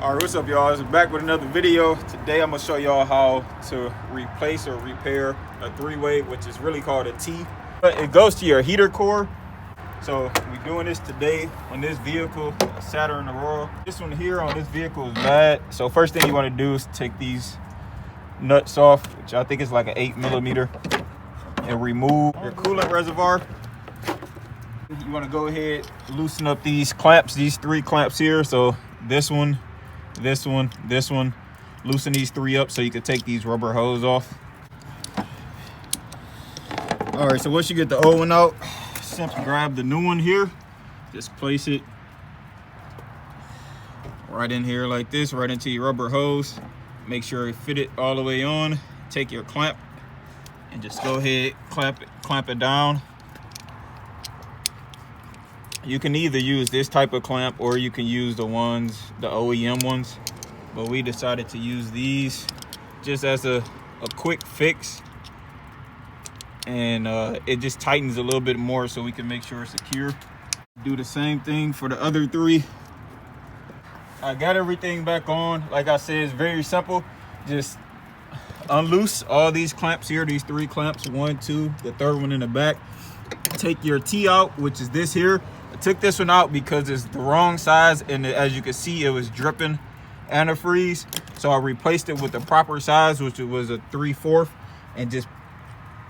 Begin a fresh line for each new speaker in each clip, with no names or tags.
All right, what's up, y'all? I'm back with another video. Today I'm gonna show y'all how to replace or repair a three-way, which is really called a T. But it goes to your heater core. So we're doing this today on this vehicle, a Saturn Aurora. This one here on this vehicle is bad. So first thing you want to do is take these nuts off, which I think is like an 8mm, and remove your coolant reservoir. You want to go ahead, loosen up these clamps, these 3 clamps here. So this one, this one, this one. Loosen these 3 up so you can take these rubber hose off. All right, so once you get the old one out, simply grab the new one here. Just place it right in here like this, right into your rubber hose. Make sure it fit it all the way on. Take your clamp and just go ahead, clamp it down. You can either use this type of clamp or you can use the OEM ones, but we decided to use these just as a quick fix, and it just tightens a little bit more so we can make sure it's secure. Do the same thing for the other 3. I got everything back on. Like I said, it's very simple. Just unloose all these clamps here, these 3 clamps, 1, 2, the 3rd one in the back. Take your T out, which is this here. I took this one out because it's the wrong size, and as you can see, it was dripping antifreeze. So I replaced it with the proper size, which was a 3/4, and just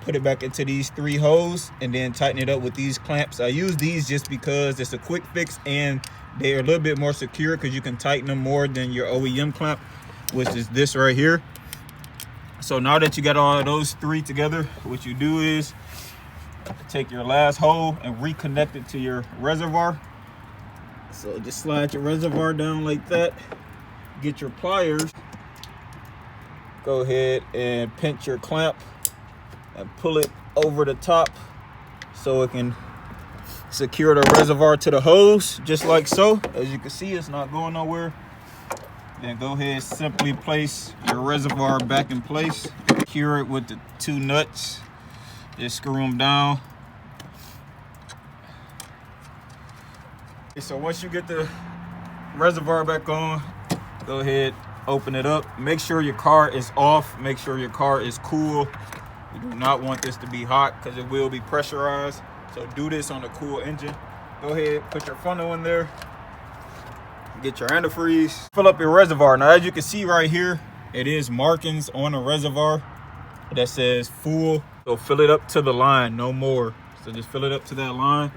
put it back into these 3 holes and then tighten it up with these clamps. I use these just because it's a quick fix and they're a little bit more secure because you can tighten them more than your OEM clamp, which is this right here. So now that you got all of those 3 together, what you do is take your last hole and reconnect it to your reservoir. So just slide your reservoir down like that. Get your pliers. Go ahead and pinch your clamp and pull it over the top so it can secure the reservoir to the hose, just like so. As you can see, it's not going nowhere. Then go ahead, simply place your reservoir back in place. Secure it with the 2 nuts. Just screw them down. So once you get the reservoir back on, go ahead, open it up. Make sure your car is off. Make sure your car is cool. You do not want this to be hot because it will be pressurized. So do this on a cool engine. Go ahead, put your funnel in there. Get your antifreeze. Fill up your reservoir. Now, as you can see right here, it is markings on the reservoir that says full. So fill it up to the line, no more. So just fill it up to that line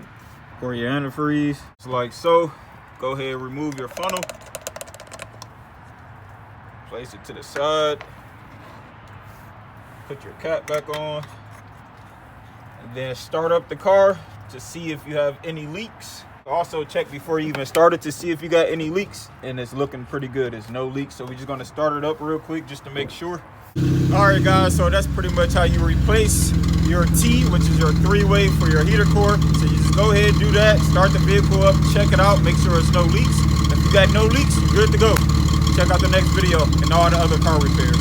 for your antifreeze. Just like so. Go ahead, remove your funnel. Place it to the side. Put your cap back on. And then start up the car to see if you have any leaks. Also check before you even start it to see if you got any leaks, and it's looking pretty good. There's no leaks, so we're just gonna start it up real quick just to make sure. All right, guys, so that's pretty much how you replace your T, which is your 3-way for your heater core. So you just go ahead, do that, start the vehicle up, check it out, make sure there's no leaks. If you got no leaks, you're good to go. Check out the next video and all the other car repairs.